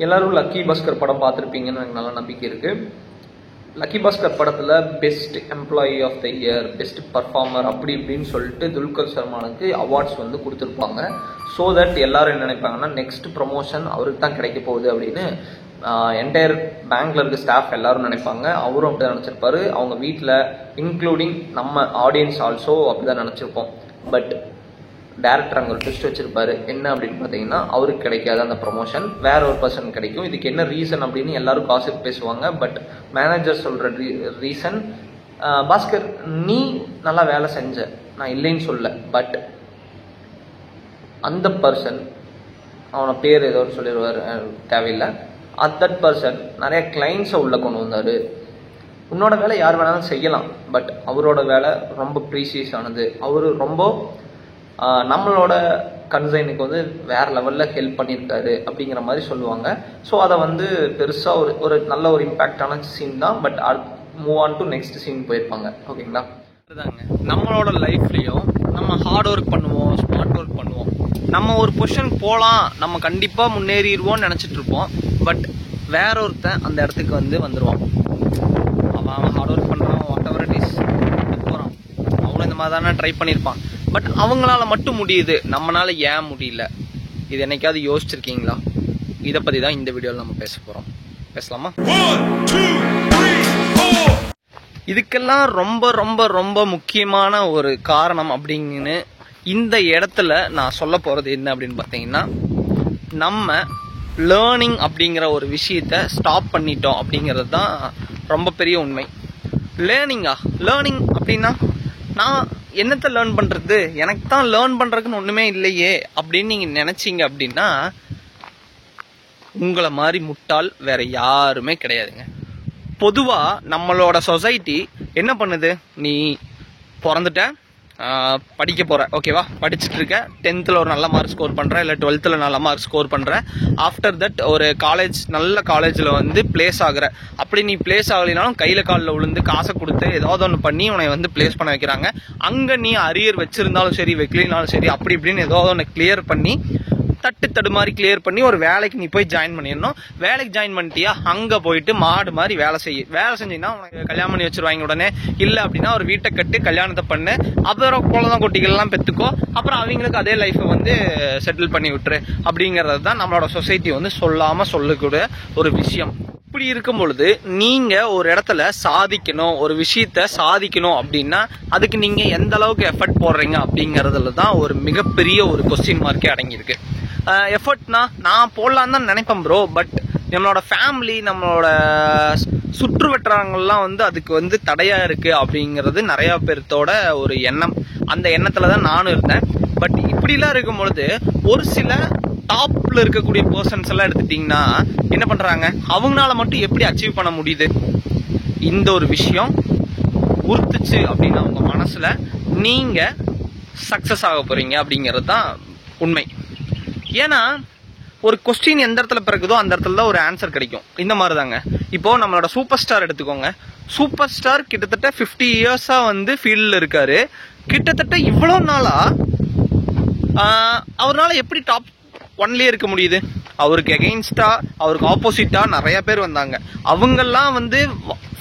எல்லாரும் லக்கி பாஸ்கர் படம் பார்த்துருப்பீங்கன்னு எனக்கு நல்ல நம்பிக்கை இருக்குது. லக்கி பாஸ்கர் படத்தில் best employee of the year, best performer அப்படி இப்படின்னு சொல்லிட்டு துல்கர் சல்மானுக்கு அவார்ட்ஸ் வந்து கொடுத்துருப்பாங்க. ஸோ தட் எல்லாரும் என்ன நினைப்பாங்கன்னா நெக்ஸ்ட் ப்ரமோஷன் அவருக்கு தான் கிடைக்க போகுது அப்படின்னு என்டையர் பேங்க்ல இருக்க ஸ்டாஃப் எல்லாரும் நினைப்பாங்க. அவரும் அப்படி தான் நினச்சிருப்பாரு. அவங்க வீட்டில் இன்க்ளூடிங் நம்ம ஆடியன்ஸ் ஆல்சோ அப்படி தான் நினச்சிருப்போம். பட் டேரக்டர் அங்கே ஒரு ட்விஸ்ட் வச்சிருப்பாரு. என்ன அப்படின்னு பார்த்தீங்கன்னா அவருக்கு கிடைக்காது அந்த ப்ரொமோஷன், வேற ஒரு பர்சன் கிடைக்கும். இதுக்கு என்ன ரீசன் அப்படின்னு எல்லாரும் காசிப் பேசுவாங்க. பட் மேனேஜர் சொல்ற ரீசன், பாஸ்கர் நீ நல்லா வேலை செஞ்ச, நான் இல்லைன்னு சொல்ல, பட் அந்த பர்சன், அவனை பேர் ஏதோ சொல்லிடுவார் தேவையில்லை, தட் பர்சன் நிறைய கிளைண்ட்ஸை உள்ள கொண்டு வந்தார். உன்னோட வேலை யார் வேணாலும் செய்யலாம், பட் அவரோட வேலை ரொம்ப ப்ரீசியஸ் ஆனது. அவர் ரொம்ப நம்மளோட கன்சைனுக்கு வந்து வேற லெவலில் ஹெல்ப் பண்ணியிருக்காரு அப்படிங்கிற மாதிரி சொல்லுவாங்க. ஸோ அதை வந்து பெருசாக ஒரு நல்ல ஒரு இம்பேக்டான சீன் தான். But move on to next scene போயிருப்பாங்க. ஓகேங்களா? அதுதாங்க நம்மளோட லைஃப்லேயும் நம்ம ஹார்ட் ஒர்க் பண்ணுவோம், ஸ்மார்ட் ஒர்க் பண்ணுவோம். நம்ம ஒரு பொசிஷன் போகலாம், நம்ம கண்டிப்பாக முன்னேறிடுவோம்னு நினச்சிட்டு இருப்போம். பட் வேற ஒருத்தன் அந்த இடத்துக்கு வந்துடுவான். அவன் ஹார்ட் ஒர்க் பண்ணுறான், வாட் எவர் இட் இஸ் போகிறான், அவனும் இந்த மாதிரி தானே ட்ரை பண்ணியிருப்பான். பட் அவங்களால மட்டும் முடியுது, நம்மளால ஏன் முடியல? இது என்னைக்காவது யோசிச்சிருக்கீங்களா? இதை பற்றி தான் இந்த வீடியோவில் நம்ம பேச போகிறோம். பேசலாமா? 1 2 3 4. இதுக்கெல்லாம் ரொம்ப ரொம்ப ரொம்ப முக்கியமான ஒரு காரணம் அப்படின்னு இந்த இடத்துல நான் சொல்ல போகிறது என்ன அப்படின்னு பார்த்தீங்கன்னா, நம்ம லேர்னிங் அப்படிங்கிற ஒரு விஷயத்த ஸ்டாப் பண்ணிட்டோம் அப்படிங்கிறது தான் ரொம்ப பெரிய உண்மை. லேர்னிங் அப்படின்னா நான் என்னத்தை லேர்ன் பண்ணுறது, எனக்கு தான் லேர்ன் பண்ணுறதுக்குன்னு ஒன்றுமே இல்லையே அப்படின்னு நீங்கள் நினச்சிங்க அப்படின்னா உங்களை மாதிரி முட்டாள் வேற யாருமே கிடையாதுங்க. பொதுவாக நம்மளோட சொசைட்டி என்ன பண்ணுது, நீ பிறந்துட்ட, படிக்க போகிற, ஓகேவா, படிச்சுட்டு இருக்க, 10th ஒரு நல்ல மார்க் ஸ்கோர் பண்ணுற, இல்லை 12th நல்ல மார்க் ஸ்கோர் பண்ணுற, ஆஃப்டர் தட் ஒரு நல்ல காலேஜில் பிளேஸ் ஆகுற. அப்படி நீ பிளேஸ் ஆகலினாலும் கையில் காலில் விழுந்து காசை கொடுத்து ஏதாவது ஒன்று பண்ணி உன்னை பிளேஸ் பண்ண வைக்கிறாங்க. அங்கே நீ அரியர் வச்சிருந்தாலும் சரி வைக்கலினாலும் சரி அப்படி இப்படின்னு ஏதாவது ஒன்று கிளியர் பண்ணி தடுமாறி கிளியர் பண்ணி ஒரு வேலைக்கு நீ போய் ஜாயின் பண்ணிடணும். வேலைக்கு ஜாயின் பண்ணிட்டியா, அங்கே போயிட்டு மாடு மாதிரி வேலை செஞ்சீங்கன்னா உனக்கு கல்யாணம் பண்ணி வச்சிருவாங்க உடனே. இல்லை அப்படின்னா ஒரு வீட்டை கட்டு, கல்யாணத்தை பண்ணு, அப்புறம் குழந்தை குட்டிகள்லாம் பெற்றுக்கோ, அப்புறம் அவங்களுக்கு அதே லைஃப்பை செட்டில் பண்ணி விட்டுரு. அப்படிங்கிறது தான் நம்மளோட சொசைட்டி சொல்லாமல் சொல்லக்கூடிய ஒரு விஷயம். இப்படி இருக்கும் பொழுது நீங்க ஒரு இடத்துல சாதிக்கணும், ஒரு விஷயத்த சாதிக்கணும் அப்படின்னா அதுக்கு நீங்க எந்த அளவுக்கு எஃபர்ட் போடுறீங்க அப்படிங்கறதுல தான் ஒரு மிகப்பெரிய ஒரு கொஸ்டின் மார்க்கே அடங்கியிருக்கு. எஃபர்ட்னா நான் போடலான்னு தான் நினைப்பேன் ப்ரோ. பட் நம்மளோட ஃபேமிலி, நம்மளோட சுற்று வட்டாரங்கள்லாம் அதுக்கு தடையா இருக்கு அப்படிங்கிறது நிறைய பேர்த்தோட ஒரு எண்ணம். அந்த எண்ணத்துல தான் நானும் இருந்தேன். பட் இப்படிலாம் இருக்கும் பொழுது ஒரு சில டாப்ல இருக்கக்கூடிய பர்சன்ஸ் எல்லாம் எடுத்துட்டீங்கன்னா என்ன பண்றாங்க, அவங்களால மட்டும் எப்படி அச்சீவ் பண்ண முடியுது? இந்த ஒரு விஷயம் உறுத்துச்சு அப்படின்னா உங்க மனசுல நீங்க சக்சஸ் ஆக போறீங்க அப்படிங்கிறது தான் உண்மை. ஏன்னா ஒரு கொஸ்டின் எந்த இடத்துல பிறகுதோ அந்த இடத்துல தான் ஒரு ஆன்சர் கிடைக்கும். இந்த மாதிரி தாங்க இப்போ நம்மளோட சூப்பர் ஸ்டார் எடுத்துக்கோங்க. சூப்பர் ஸ்டார் கிட்டத்தட்ட 50 இயர்ஸா ஃபீல்ட்ல இருக்காரு. கிட்டத்தட்ட இவ்வளோ நாளா அவரால் எப்படி டாப் 1லயே இருக்க முடியுது? அவருக்கு எகெயின்ஸ்டா, அவருக்கு ஆப்போசிட்டா நிறைய பேர் வந்தாங்க. அவங்கெல்லாம்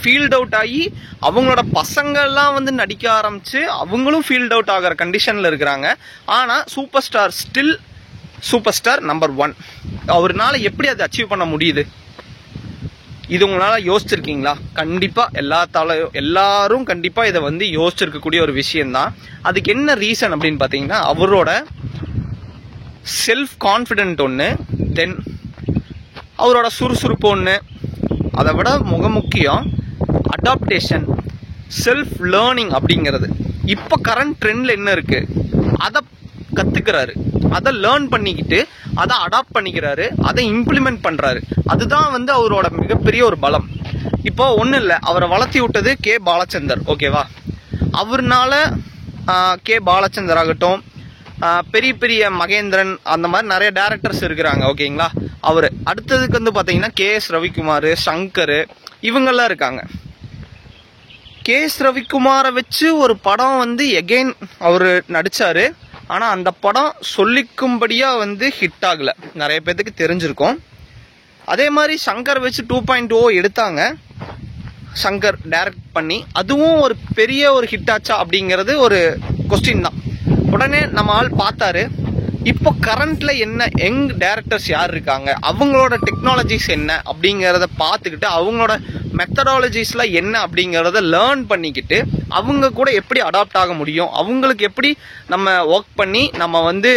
ஃபீல்ட் அவுட் ஆகி அவங்களோட பசங்கள்லாம் நடிக்க ஆரம்பிச்சு அவங்களும் ஃபீல்ட் அவுட் ஆகிற கண்டிஷன்ல இருக்கிறாங்க. ஆனா super star still super star number 1. அவரால் எப்படி அதை அச்சீவ் பண்ண முடியுது? இது உங்களால யோசிச்சிருக்கீங்களா? கண்டிப்பா எல்லாரும் கண்டிப்பா இதை யோசிச்சிருக்கக்கூடிய ஒரு விஷயம்தான். அதுக்கு என்ன ரீசன் அப்படின்னு பாத்தீங்கன்னா அவரோட செல்ஃப் கான்ஃபிடென்ட் ஒன்று, தென் அவரோட சுறுசுறுப்பு ஒன்று, அதை விட முக்கியம் அடாப்டேஷன், செல்ஃப் லேர்னிங் அப்படிங்கிறது. இப்போ கரண்ட் ட்ரெண்ட்ல என்ன இருக்கு அதை கத்துக்கிறாரு, அதை லேர்ன் பண்ணிக்கிட்டு அதை அடாப்ட் பண்ணிக்கிறாரு, அதை இம்ப்ளிமெண்ட் பண்றாரு. அதுதான் அவரோட மிகப்பெரிய ஒரு பலம். இப்போ ஒன்றும் இல்லை, அவரை வளர்த்தி விட்டது கே பாலச்சந்தர், ஓகேவா? அவர்னால கே பாலச்சந்தர் ஆகட்டும், பெரிய பெரிய மகேந்திரன், அந்த மாதிரி நிறைய டேரக்டர்ஸ் இருக்கிறாங்க, ஓகேங்களா? அவரு அடுத்ததுக்கு பாத்தீங்கன்னா KS ரவிக்குமார், சங்கர், இவங்கெல்லாம் இருக்காங்க. KS ரவிக்குமாரை வச்சு ஒரு படம் எகெயின் அவரு நடிச்சாரு. ஆனா அந்த படம் சொல்லிக்கும்படியா ஹிட் ஆகல, நிறைய பேத்துக்கு தெரிஞ்சிருக்கும். அதே மாதிரி சங்கர் வச்சு 2.0 எடுத்தாங்க, சங்கர் டைரக்ட் பண்ணி, அதுவும் ஒரு பெரிய ஒரு ஹிட் ஆச்சா அப்படிங்கிறது ஒரு கொஸ்டின் தான். உடனே நம்ம ஆள் பார்த்தாரு, இப்போ கரண்ட்ல என்ன யங் டைரக்டர்ஸ் யார் இருக்காங்க, அவங்களோட டெக்னாலஜிஸ் என்ன அப்படிங்கிறத பார்த்துக்கிட்டு, அவங்களோட மெத்தடாலஜிஸ்ல என்ன அப்படிங்கிறத லேர்ன் பண்ணிக்கிட்டு, அவங்க கூட எப்படி அடாப்ட் ஆக முடியும், அவங்களுக்கு எப்படி நம்ம ஒர்க் பண்ணி நம்ம வந்து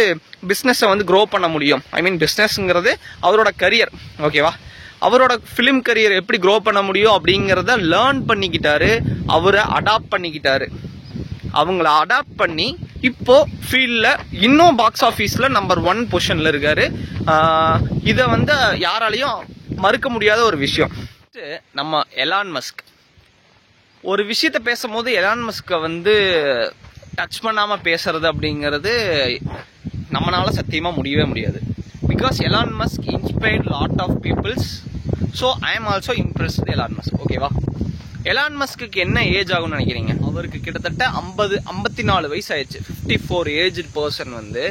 பிஸ்னஸை வந்து க்ரோ பண்ண முடியும். ஐ மீன் பிஸ்னஸ்ங்கிறது அவரோட கரியர், ஓகேவா, அவரோட ஃபிலிம் கரியர் எப்படி க்ரோ பண்ண முடியும் அப்படிங்கிறத லேர்ன் பண்ணிக்கிட்டாரு, அவரை அடாப்ட் பண்ணிக்கிட்டாரு. அவங்கள அடாப்ட் பண்ணி இப்போ ஃபீல்ட்ல இன்னும் பாக்ஸ் ஆஃபீஸ்ல நம்பர் 1 பொசிஷன்ல இருக்காரு. இதை வந்து யாராலையும் மறுக்க முடியாத ஒரு விஷயம். நம்ம எலான் மஸ்க் ஒரு விஷயத்த பேசும்போது எலான் மஸ்கை வந்து டச் பண்ணாம பேசுறது அப்படிங்கிறது நம்மளால சத்தியமா முடியவே முடியாது. Because Elon Musk inspired lot of peoples. So I am also impressed Elon Musk. ஓகேவா, எலான் மஸ்க்கு என்ன ஏஜ் ஆகும்னு நினைக்கிறீங்க? அவருக்கு கிட்டத்தட்ட 54 வயசு ஆயிடுச்சு. 54 ஏஜ் பர்சன் வந்து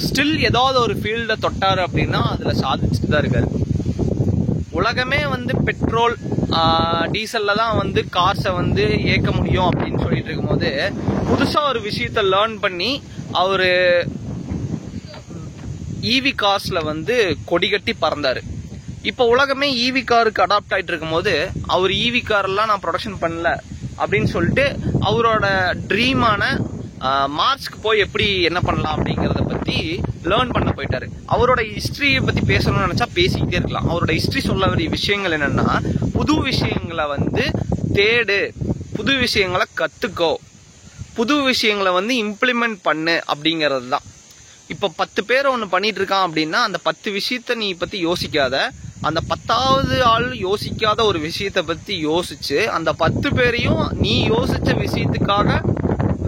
ஸ்டில் ஏதாவது ஒரு ஃபீல்டை தொட்டாரு அப்படின்னா அதுல சாதிச்சுட்டு தான் இருக்காரு. உலகமே வந்து பெட்ரோல் டீசல்ல தான் வந்து கார்ஸை வந்து இயக்க முடியும் அப்படின்னு சொல்லிட்டு இருக்கும்போது புதுசா ஒரு விஷயத்த லேர்ன் பண்ணி அவரு ஈவி கார்ஸ்ல வந்து கொடி கட்டி பறந்தாரு. இப்போ உலகமே ஈவி காருக்கு அடாப்ட் ஆயிட்டு இருக்கும் போது அவர் ஈவி கார் எல்லாம் நான் ப்ரொடக்ஷன் பண்ணல அப்படின்னு சொல்லிட்டு அவரோட ட்ரீமான மார்ச்க்கு போய் எப்படி என்ன பண்ணலாம் அப்படிங்கறத பத்தி லேர்ன் பண்ண போயிட்டாரு. அவரோட ஹிஸ்டரியை பத்தி பேசணும்னு நினைச்சா பேசிக்கிட்டே இருக்கலாம். அவரோட ஹிஸ்டரி சொல்ல வேண்டிய விஷயங்கள் என்னன்னா, புது விஷயங்களை வந்து தேடு, புது விஷயங்களை கத்துக்கோ, புது விஷயங்களை வந்து இம்ப்ளிமெண்ட் பண்ணு அப்படிங்கிறது தான். இப்ப 10 பேர் ஒண்ணு பண்ணிட்டு இருக்கான் அப்படின்னா அந்த 10 விஷயத்த நீ பத்தி யோசிக்காத, அந்த 10வது ஆள் யோசிக்காத ஒரு விஷயத்த பத்தி யோசிச்சு அந்த 10 பேரையும் நீ யோசிச்ச விஷயத்துக்காக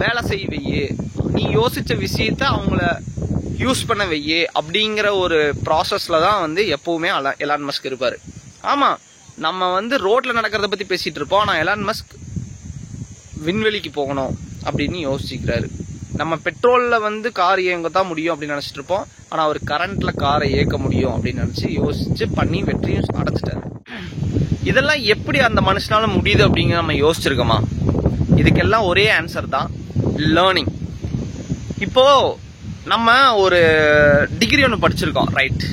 வேலை செய்ய வையே, நீ யோசிச்ச விஷயத்த அவங்கள யூஸ் பண்ண வையே அப்படிங்கிற ஒரு ப்ராசஸ்ல தான் வந்து எப்பவுமே எலான் மஸ்க் இருப்பாரு. ஆமா, நம்ம வந்து ரோட்ல நடக்கிறத பத்தி பேசிட்டு இருப்போம், ஆனா எலான் மஸ்க் விண்வெளிக்கு போகணும் அப்படின்னு யோசிக்கிறாரு. நம்ம பெட்ரோல்ல வந்து கார் இயங்க தான் முடியும் அப்படின்னு நினைச்சிட்டு இருப்போம், ஆனா அவர் கரண்ட்ல காரை இயக்க முடியும் அப்படின்னு நினைச்சு யோசிச்சு பண்ணி வெற்றியும் அடைச்சிட்டாரு. இதெல்லாம் எப்படி அந்த மனுஷனால முடியுது அப்படிங்கிற நம்ம யோசிச்சிருக்கோமா? இதுக்கெல்லாம் ஒரே ஆன்சர் தான், லேர்னிங். இப்போ நம்ம ஒரு டிகிரி ஒன்று படிச்சிருக்கோம், ரைட்?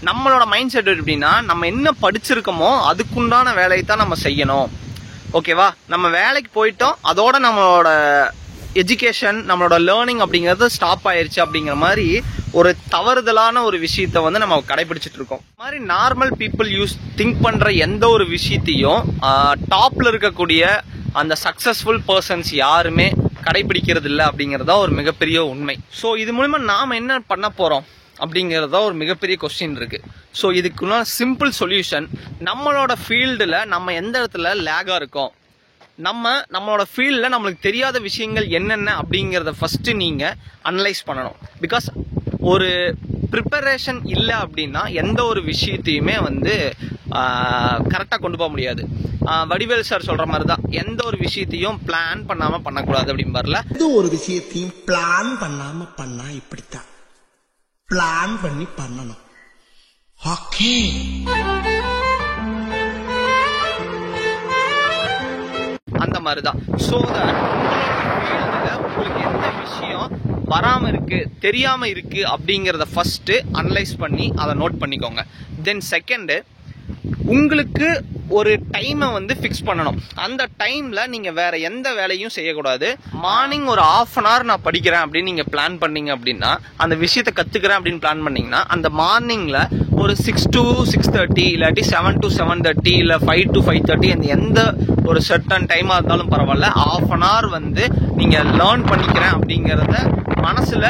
நம்மளோட மைண்ட் செட் எப்படின்னா, நம்ம என்ன படிச்சிருக்கோமோ அதுக்குண்டான வேலையை தான் நம்ம செய்யணும், ஓகேவா? நம்ம வேலைக்கு போயிட்டோம், அதோட நம்மளோட எஜுகேஷன், நம்மளோட லேர்னிங் அப்படிங்கிறது ஸ்டாப் ஆயிருச்சு அப்படிங்கிற மாதிரி ஒரு தவறுதலான ஒரு விஷயத்த வந்து நம்ம கடைபிடிச்சிட்டு இருக்கோம். மாதிரி நார்மல் பீப்புள் திங்க் பண்ற எந்த ஒரு விஷயத்தையும் டாப்ல இருக்கக்கூடிய அந்த சக்சஸ்ஃபுல் பர்சன்ஸ் யாருமே கடைபிடிக்கிறது இல்லை அப்படிங்கறதா ஒரு மிகப்பெரிய உண்மை. ஸோ இது மூலமா நாம என்ன பண்ண போறோம் அப்படிங்கறதா ஒரு மிகப்பெரிய கொஸ்டின் இருக்கு. ஸோ இதுக்குள்ள சிம்பிள் சொல்யூஷன், நம்மளோட ஃபீல்டுல நம்ம எந்த இடத்துல லேகா இருக்கோம், நம்மளோட ஃபீல்டில் நம்மளுக்கு தெரியாத விஷயங்கள் என்னென்ன அப்படிங்கிறத ஃபர்ஸ்ட் நீங்க அனலைஸ் பண்ணணும். பிகாஸ் ஒரு ப்ரிப்பரேஷன் இல்லை அப்படின்னா எந்த ஒரு விஷயத்தையுமே வந்து கரெக்டாக கொண்டு போக முடியாது. வடிவேல் சார் சொல்ற மாதிரி தான், எந்த ஒரு விஷயத்தையும் பிளான் பண்ணாம பண்ணக்கூடாது அப்படிம்பார்ல. எந்த ஒரு விஷயத்தையும் பிளான் பண்ணாம பண்ணா இப்படித்தான், பிளான் பண்ணி பண்ணணும். ஓகே, அந்த மாதிரிதான். ஸோ உங்களுக்கு எந்த விஷயம் வராம இருக்கு, தெரியாம இருக்கு அப்படிங்கறத ஃபர்ஸ்ட் அனலைஸ் பண்ணி அதை நோட் பண்ணிக்கோங்க. தென் செகண்ட், உங்களுக்கு ஒரு டைமை வந்து ஃபிக்ஸ் பண்ணணும். அந்த டைம்ல நீங்க வேற எந்த வேலையும் செய்யக்கூடாது. மார்னிங் ஒரு 1/2 an hour நான் படிக்கிறேன் அப்படின்னு நீங்க பிளான் பண்ணீங்க அப்படின்னா, அந்த விஷயத்தை கத்துக்கிறேன் அப்படின்னு பிளான் பண்ணீங்கன்னா, அந்த மார்னிங்ல ஒரு 6 to 6:30 இல்லாட்டி 7 to 7:30 இல்ல 5 to 5:30 அந்த எந்த ஒரு சர்டன் டைமா இருந்தாலும் பரவாயில்ல, 1/2 an hour வந்து நீங்க லேர்ன் பண்ணிக்கிறேன் அப்படிங்கறத மனசுல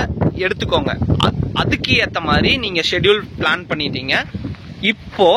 எடுத்துக்கோங்க. அதுக்கு ஏத்த மாதிரி நீங்க ஷெட்யூல் பிளான் பண்ணிட்டீங்க. இப்போ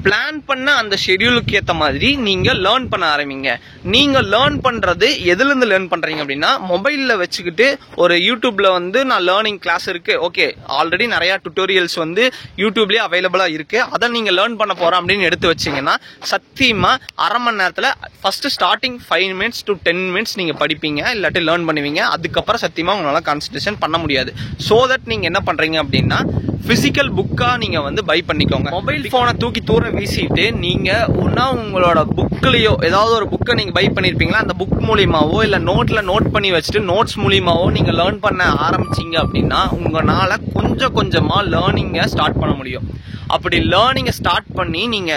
பிளான் பண்ண அந்த ஷெட்யூலுக்கு ஏத்த மாதிரி நீங்க லேர்ன் பண்ண ஆரம்பிங்க. நீங்க லேர்ன் பண்றது எதுல இருந்து லேர்ன் பண்றீங்க அப்படின்னா, மொபைல்ல வச்சுக்கிட்டு ஒரு யூடியூப்ல வந்து நான் லேர்னிங் கிளாஸ் இருக்கு, ஓகே, ஆல்ரெடி நிறைய டுட்டோரியல்ஸ் வந்து யூடியூப்லயே அவைலபிளா இருக்கு, அதை நீங்க லேர்ன் பண்ண போறோம் அப்படின்னு எடுத்து வச்சீங்கன்னா சத்தியமா 1/2 மணி நேரத்துல first starting 5 minutes to 10 minutes நீங்க படிப்பீங்க, இல்லாட்டி லேர்ன் பண்ணுவீங்க. அதுக்கப்புறம் சத்தியமா உங்களால கான்சன்ட்ரேஷன் பண்ண முடியாது. சோ தட் நீங்க என்ன பண்றீங்க அப்படின்னா, பிசிக்கல் புக்கா நீங்க வந்து பை பண்ணிக்கோங்க. மொபைல் போனை தூக்கி தூர வீசிட்டு நீங்க ஒன்னா உங்களோட புக்லயோ ஏதாவது ஒரு புக்கை நீங்க பை பண்ணிருப்பீங்களா, அந்த புக் மூலியமாவோ இல்ல நோட்ல நோட் பண்ணி வச்சுட்டு நோட்ஸ் மூலியமாவோ நீங்க லேர்ன் பண்ண ஆரம்பிச்சீங்க அப்படின்னா உங்களால கொஞ்சம் கொஞ்சமா லேர்னிங்க ஸ்டார்ட் பண்ண முடியும். அப்படி லேர்னிங்க ஸ்டார்ட் பண்ணி நீங்க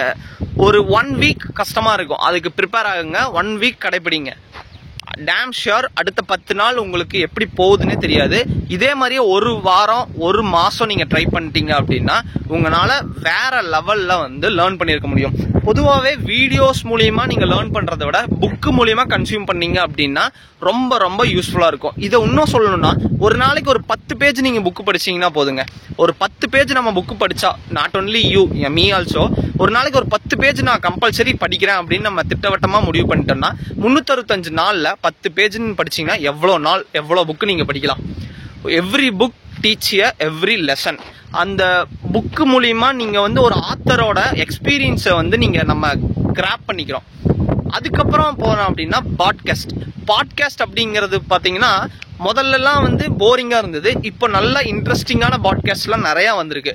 ஒரு 1 வீக் கஷ்டமா இருக்கும், அதுக்கு ப்ரிப்பேர் ஆகுங்க. 1 வீக் கடைபிடிங்க. டேம் ஷியோர் அடுத்த 10 நாள் உங்களுக்கு எப்படி போகுதுன்னே தெரியாது. இதே மாதிரியே ஒரு வாரம் 1 மாசம் நீங்க ட்ரை பண்ணிட்டீங்க அப்படின்னா உங்களால வேற லெவல்ல வந்து லேர்ன் பண்ணிருக்க முடியும். பொதுவாகவே வீடியோஸ் மூலியமா நீங்க லேர்ன் பண்றதை விட புக்கு மூலியமா கன்சியூம் பண்ணீங்க அப்படின்னா ரொம்ப ரொம்ப யூஸ்ஃபுல்லா இருக்கும். இதை இன்னும் சொல்லணும்னா ஒரு நாளைக்கு ஒரு 10 பேஜ் நீங்க புக்கு படிச்சீங்கன்னா போதுங்க. ஒரு 10 பேஜ் நம்ம புக்கு படிச்சா, not only you, me also, ஒரு நாளைக்கு ஒரு 10 பேஜ் நான் கம்பல்சரி படிக்கிறேன் அப்படின்னு நம்ம திட்டவட்டமா முடிவு பண்ணிட்டோம்னா 365 நாள்ல 10 பேஜ்னு படிச்சீங்கன்னா எவ்வளவு புக்கு நீங்க படிக்கலாம். Every book teach every lesson. அந்த புக்கு மூலியமா நீங்க வந்து ஒரு ஆத்தரோட எக்ஸ்பீரியன்ஸை வந்து நீங்க நம்ம கிராப் பண்ணிக்கிறோம். அதுக்கப்புறம் போறோம் அப்படின்னா பாட்காஸ்ட் அப்படிங்கிறது பாத்தீங்கன்னா முதல்லலாம் வந்து போரிங்கா இருந்தது. இப்போ நல்ல இன்ட்ரெஸ்டிங்கான பாட்காஸ்ட்லாம் நிறைய வந்திருக்கு.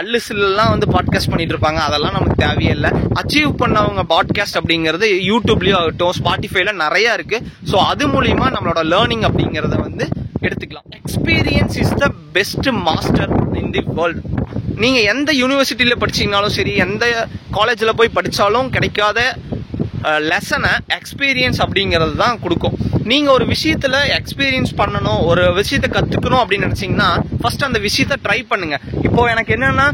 அல்லுசிலாம் வந்து பாட்காஸ்ட் பண்ணிட்டு இருப்பாங்க, அதெல்லாம் நமக்கு தேவையே இல்லை. அச்சீவ் பண்ணவங்க பாட்காஸ்ட் அப்படிங்கிறது யூடியூப்லயும் ஆகட்டும் ஸ்பாட்டிஃபைல நிறைய இருக்கு. ஸோ அது மூலியமா நம்மளோட லேர்னிங் அப்படிங்கிறத வந்து எடுத்துக்கலாம். Experience is the best master in the world. நீங்க எந்த யூனிவர்சிட்டியில படிச்சீங்கனாலும் சரி, எந்த காலேஜ்ல போய் படிச்சாலும் கிடைக்காத லெசனை எக்ஸ்பீரியன்ஸ் அப்படிங்கிறது தான் கொடுக்கும். நீங்க ஒரு விஷயத்துல எக்ஸ்பீரியன்ஸ் பண்ணணும், ஒரு விஷயத்தை கத்துக்கணும் அப்படின்னு நினைச்சீங்கன்னா ஃபர்ஸ்ட் அந்த விஷயத்த ட்ரை பண்ணுங்க. இப்போ எனக்கு என்னன்னா,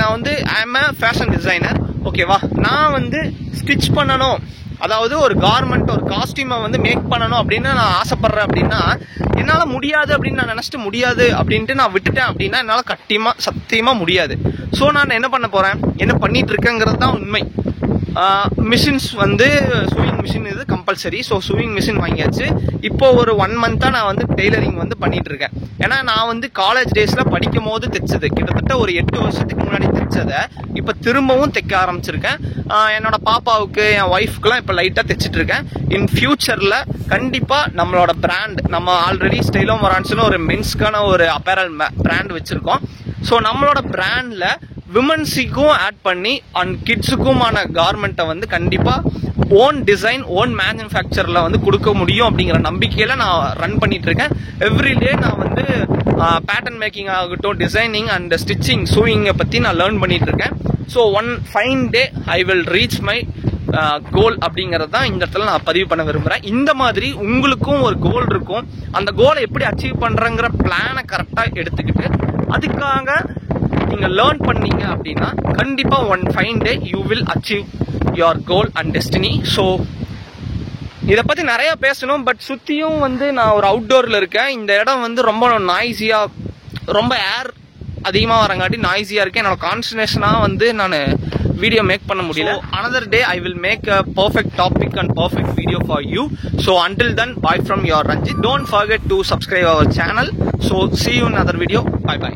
நான் வந்து I am a fashion designer, ஓகேவா. நான் வந்து ஸ்டிச் பண்ணணும், அதாவது ஒரு கார்மெண்ட் ஒரு காஸ்டியூமை வந்து மேக் பண்ணணும் அப்படின்னு நான் ஆசைப்படுறேன் அப்படின்னா என்னால முடியாது அப்படின்னு நான் நினைச்சிட்டு முடியாது அப்படின்ட்டு நான் விட்டுட்டேன் அப்படின்னா என்னால சத்தியமா முடியாது. ஸோ நான் என்ன பண்ண போறேன், என்ன பண்ணிட்டு இருக்கேங்கிறது தான் உண்மை. மிஷின்ஸ் வந்து சூயிங் மிஷின் இது கம்பல்சரி. ஸோ சூயிங் மிஷின் வாங்கியாச்சு. இப்போ ஒரு 1 மந்த்தா நான் வந்து டெய்லரிங் வந்து பண்ணிட்டு இருக்கேன். ஏன்னா நான் வந்து காலேஜ் டேஸ்ல படிக்கும் போது தைச்சது, கிட்டத்தட்ட ஒரு 8 வருஷத்துக்கு முன்னாடி தைச்சதை இப்போ திரும்பவும் தைக்க ஆரம்பிச்சிருக்கேன். என்னோட பாப்பாவுக்கு, என் ஒய்ஃப்க்குலாம் இப்போ லைட்டா தைச்சிட்டு இருக்கேன். இன் ஃபியூச்சர்ல கண்டிப்பா நம்மளோட பிராண்ட், நம்ம ஆல்ரெடி ஸ்டைலோ மொரான்ஸ்னு ஒரு மென்ஸ்க்கான ஒரு அப்பேரல் பிராண்ட் வச்சிருக்கோம். ஸோ நம்மளோட பிராண்ட்ல விமன்ஸுக்கும் ஆட் பண்ணி அண்ட் கிட்ஸுக்குமான கார்மெண்ட்டை வந்து கண்டிப்பா ஓன் டிசைன் ஓன் மேனுஃபேக்சர்ல வந்து கொடுக்க முடியும் அப்படிங்கிற நம்பிக்கையில நான் ரன் பண்ணிட்டு இருக்கேன். எவ்ரிடே நான் வந்து பேட்டர்ன் மேக்கிங் ஆகட்டும், டிசைனிங் அண்ட் ஸ்டிச்சிங், சூயிங்கை பத்தி நான் லேர்ன் பண்ணிட்டு இருக்கேன். So one fine day I will reach my goal அப்படிங்கறது தான் இந்த இடத்துல நான் பதிவு பண்ண விரும்புறேன். இந்த மாதிரி உங்களுக்கும் ஒரு கோல் இருக்கும், அந்த கோலை எப்படி அச்சீவ் பண்றங்கிற பிளானை கரெக்டா எடுத்துக்கிட்டு அதுக்காக நீங்க லேர்ன் பண்ணீங்க அப்படின்னா கண்டிப்பா one fine day you will achieve your goal and destiny. So இதை பத்தி நிறைய பேசணும், பட் சுத்தியும் வந்து நான் ஒரு அவுட்டோர்ல இருக்கேன். இந்த இடம் வந்து ரொம்ப நாய்ஸியா, ரொம்ப ஏர் அதிகமா வரங்காட்டி நாய்ஸியா இருக்கேன். என்னோட கான்சன்ட்ரேஷனா வந்து நான் வீடியோ மேக் பண்ண முடியல. Another day I will make a perfect topic and perfect video for you. So until then, bye from your Ranjit. Don't forget to subscribe our channel. So see you in another video. Bye bye.